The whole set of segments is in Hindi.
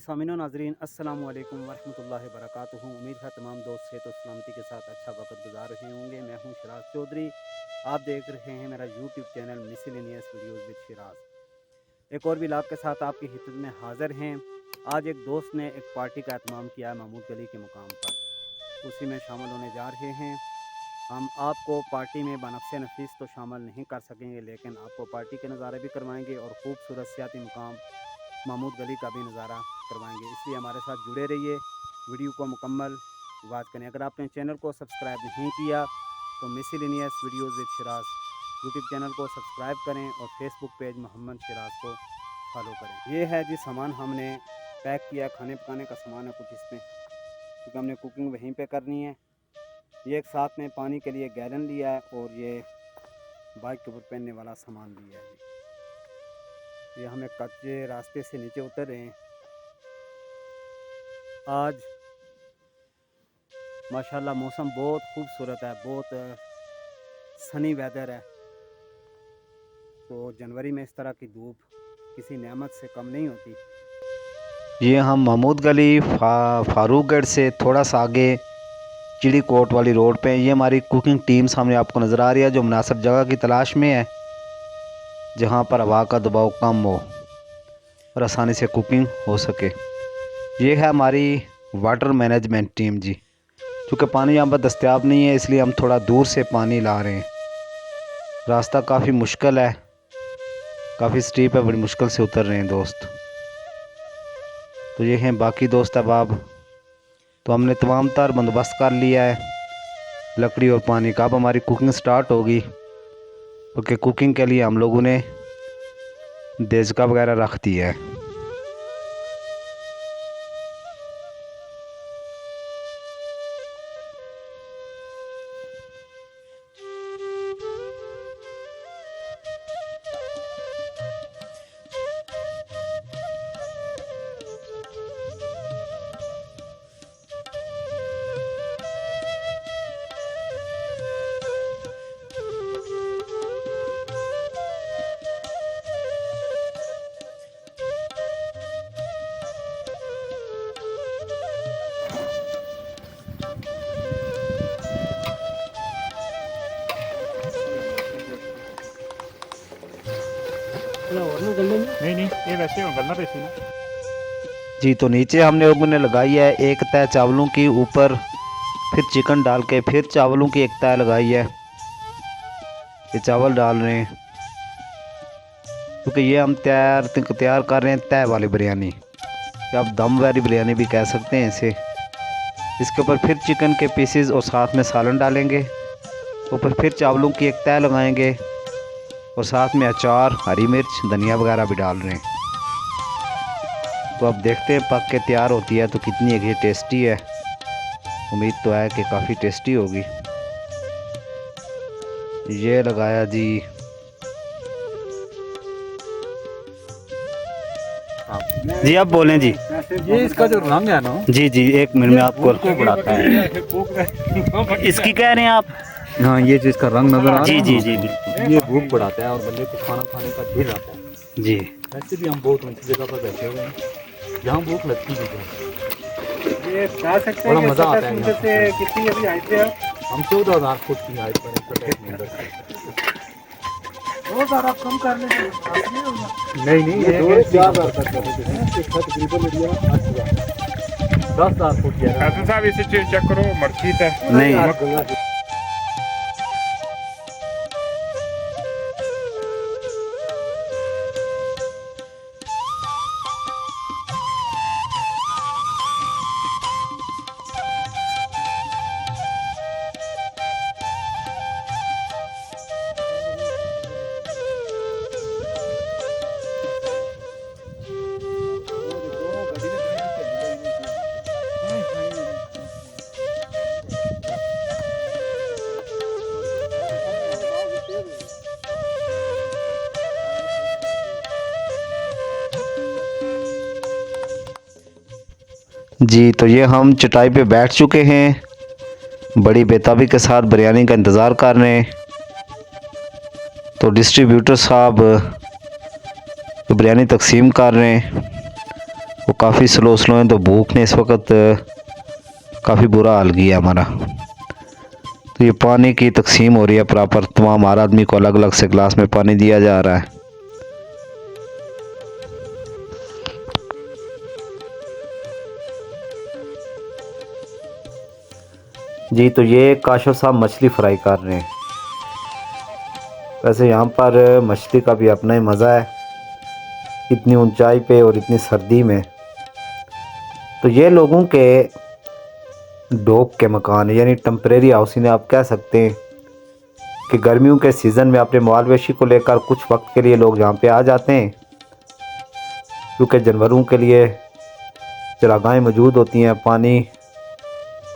सामीन नाजरीन अस्सलाम वालेकुम वरहमतुल्लाहि वबरकातुहू। उम्मीद है तमाम दोस्त सेहत और सलामती के साथ अच्छा वक्त गुजार रहे होंगे। मैं हूं शिराज चौधरी, आप देख रहे हैं मेरा YouTube channel miscellaneous videos with Siraj. एक और व्लॉग के साथ आपकी खिदमत में हाज़िर हैं। आज एक दोस्त ने एक पार्टी का एहतमाम किया है महमूद गली के मुकाम पर, उसी में शामिल होने जा रहे हैं। हम आपको पार्टी में बनफ़्स नफीस तो शामिल नहीं कर सकेंगे, लेकिन आपको पार्टी के नज़ारे भी करवाएंगे और ख़ूबसूरत सियाती मुकाम महमूद गली का भी नज़ारा करवाएंगे। इसलिए हमारे साथ जुड़े रहिए, वीडियो को मुकम्मल वॉच करें। अगर आपने चैनल को सब्सक्राइब नहीं किया तो miscellaneous videos with Siraj YouTube channel को सब्सक्राइब करें और फेसबुक पेज मोहम्मद शिराज को फॉलो करें। ये है जी सामान हमने पैक किया, खाने पकाने का सामान है कुछ इसमें, क्योंकि हमने कुकिंग वहीं पे करनी है। ये एक साथ में पानी के लिए गैलन लिया है और ये बाइक के ऊपर पहनने वाला सामान लिया है। ये हमें कच्चे रास्ते से नीचे उतर रहे हैं। आज माशाल्लाह मौसम बहुत खूबसूरत है, बहुत सनी वेदर है। तो जनवरी में इस तरह की धूप किसी नेमत से कम नहीं होती। ये हम महमूद गली फारूक गेट से थोड़ा सा आगे चिड़ी कोट वाली रोड पे, ये हमारी कुकिंग टीम सामने आपको नज़र आ रही है, जो मुनासिब जगह की तलाश में है जहाँ पर हवा का दबाव कम हो और आसानी से कुकिंग हो सके। ये है हमारी वाटर मैनेजमेंट टीम जी। क्योंकि पानी यहाँ पर दस्तयाब नहीं है, इसलिए हम थोड़ा दूर से पानी ला रहे हैं। रास्ता काफ़ी मुश्किल है, काफ़ी स्टीप है, बड़ी मुश्किल से उतर रहे हैं दोस्त। तो ये हैं बाकी दोस्त अहबाब। तो हमने तमाम तार बंदोबस्त कर लिया है लकड़ी और पानी का। अब हमारी कुकिंग स्टार्ट होगी, क्योंकि कुकिंग के लिए हम लोगों ने देजका वगैरह रख दिया है। नहीं ये वैसे गलना पे ना जी। तो नीचे हमने लोगों ने लगाई है एक तह चावलों की, ऊपर फिर चिकन डाल के फिर चावलों की एक तह लगाई है। ये चावल डाल रहे हैं, क्योंकि ये हम तैयार कर रहे हैं तह वाली बिरयानी, या आप दम वाली बिरयानी भी कह सकते हैं इसे। इसके ऊपर फिर चिकन के पीसेस और साथ में सालन डालेंगे, ऊपर फिर चावलों की एक तह लगाएंगे और साथ में अचार, हरी मिर्च, धनिया वगैरह भी डाल रहे हैं। तो अब देखते हैं पक के तैयार होती है तो कितनी ये टेस्टी है। उम्मीद तो है कि काफ़ी टेस्टी होगी। ये लगाया जी जी आप बोलें जी। ये इसका जो रंग है ना जी जी एक मिनट में आपको बढ़ाता है। इसकी कह रहे हैं आप? हाँ, ये जो इसका रंग नजर आ रहा है जी ना, जी जी बिल्कुल, ये भूख बढ़ाता है और बंदे को खाना खाने का दिल आता है। जी वैसे भी हम बहुत ऊंची जगह पर बैठे हुए हैं, जहाँ भूख लगती है। ये खा सकते हैं, बड़ा मजा आता है यहाँ से। कितनी अभी हाइट पे आप? हम 14,000 फुट की हाइट पर हैं। कम करने नहीं ये 4,000 तक तकरीबन 10,000 फुट की है। साहब इसे चेक करो, मर्ची है नहीं। जी। तो ये हम चटाई पे बैठ चुके हैं, बड़ी बेताबी के साथ बिरयानी का इंतज़ार कर रहे हैं। तो डिस्ट्रीब्यूटर साहब बिरयानी तकसीम कर रहे हैं, वो काफ़ी स्लो हैं, तो भूख ने इस वक्त काफ़ी बुरा हाल किया हमारा। तो ये पानी की तकसीम हो रही है प्रॉपर, तमाम हर आदमी को अलग अलग से गिलास में पानी दिया जा रहा है। जी, तो ये काशिफ साहब मछली फ्राई कर रहे हैं। वैसे यहाँ पर मछली का भी अपना ही मज़ा है, इतनी ऊंचाई पे और इतनी सर्दी में। तो ये लोगों के डोक के मकान है, यानी टेम्परेरी हाउस इन्हें आप कह सकते हैं, कि गर्मियों के सीज़न में अपने माल वेशी को लेकर कुछ वक्त के लिए लोग यहाँ पे आ जाते हैं, क्योंकि जानवरों के लिए चरागाहें मौजूद होती हैं, पानी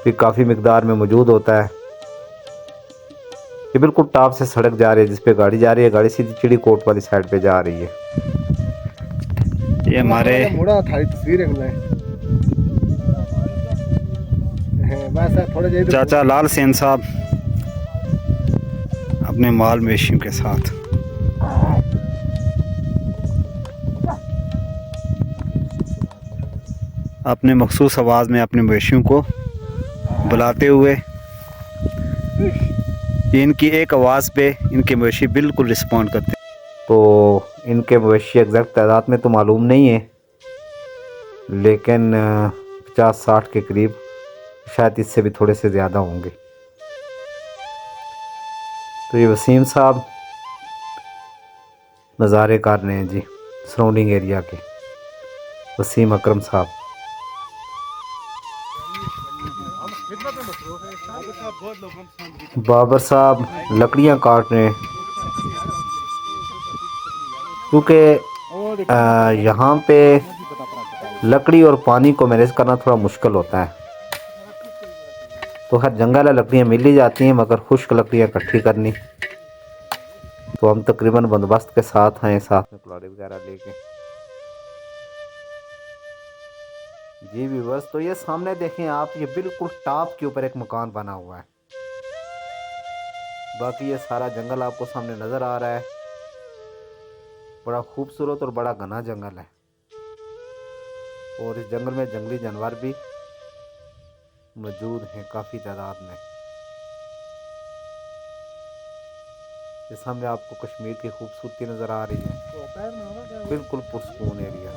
भी काफ़ी मिकदार में मौजूद होता है। ये बिल्कुल टॉप से सड़क जा रही है जिस पे गाड़ी जा रही है, गाड़ी सीधी चिड़ी कोट वाली साइड पे जा रही है। ये हमारे चाचा लाल सेन साहब अपने माल मवेशियों के साथ। अपने मखसूस आवाज़ में अपने मवेशियों को बुलाते हुए, इनकी एक आवाज़ पे इनके मवेशी बिल्कुल रिस्पॉन्ड करते हैं। तो इनके मवेशी एग्जैक्ट तादाद में तो मालूम नहीं है, लेकिन 50-60 के करीब, शायद इससे भी थोड़े से ज़्यादा होंगे। तो ये वसीम साहब नज़ारे कर रहे हैं जी सराउंडिंग एरिया के, वसीम अकरम साहब। बाबर साहब लकड़ियाँ काट रहे हैं, क्योंकि यहाँ पे लकड़ी और पानी को मैनेज करना थोड़ा मुश्किल होता है। तो हर जंगल लकड़ियाँ मिल ही जाती हैं, मगर खुश्क लकड़ियाँ इकट्ठी करनी, तो हम तकरीबन बंदोबस्त के साथ हैं, साथ में कुल्हाड़ी वगैरह लेके। जी व्यूअर्स, तो ये सामने देखें आप, ये बिल्कुल टॉप के ऊपर एक मकान बना हुआ है। बाकी ये सारा जंगल आपको सामने नज़र आ रहा है, बड़ा खूबसूरत और बड़ा घना जंगल है, और इस जंगल में जंगली जानवर भी मौजूद हैं काफ़ी तादाद में। ये सामने आपको कश्मीर की खूबसूरती नज़र आ रही है, बिल्कुल पुरसकून एरिया।